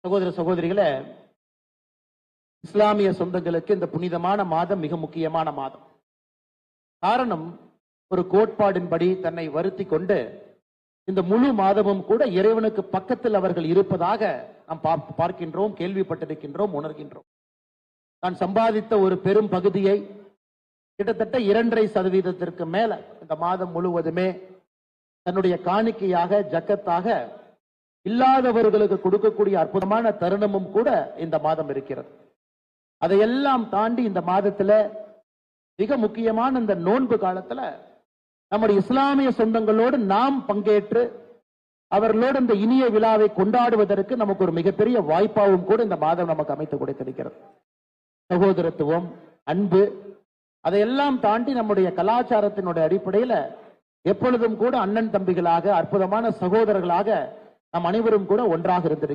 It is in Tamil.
சகோதர சகோதரிகளே, இஸ்லாமிய சொந்தங்களுக்கு இந்த புனிதமான மாதம் மிக முக்கியமான மாதம். காரணம், ஒரு கோட்பாடின்படி தன்னை வருத்தி கொண்டு இந்த முழு மாதமும் கூட இறைவனுக்கு பக்கத்தில் அவர்கள் இருப்பதாக நாம் பார்க்கின்றோம், கேள்விப்பட்டிருக்கின்றோம், உணர்கின்றோம். தான் சம்பாதித்த ஒரு பெரும் பகுதியை, கிட்டத்தட்ட 2.5% மேல இந்த மாதம் முழுவதுமே தன்னுடைய காணிக்கையாக, ஜக்கத்தாக இல்லாதவர்களுக்கு கொடுக்கக்கூடிய அற்புதமான தருணமும் கூட இந்த மாதம் இருக்கிறது. அதையெல்லாம் தாண்டி இந்த மாதத்துல மிக முக்கியமான இந்த நோன்பு காலத்துல நம்முடைய இஸ்லாமிய சொந்தங்களோடு நாம் பங்கேற்று அவர்களோடு இந்த இனிய விழாவை கொண்டாடுவதற்கு நமக்கு ஒரு மிகப்பெரிய வாய்ப்பாகவும் கூட இந்த மாதம் நமக்கு அமைத்து கொடுத்திருக்கிறது. சகோதரத்துவம், அன்பு, அதையெல்லாம் தாண்டி நம்முடைய கலாச்சாரத்தினுடைய அடிப்படையில எப்பொழுதும் கூட அண்ணன் தம்பிகளாக, அற்புதமான சகோதரர்களாக நாம் அனைவரும் கூட ஒன்றாக இருந்திருக்கிறோம்.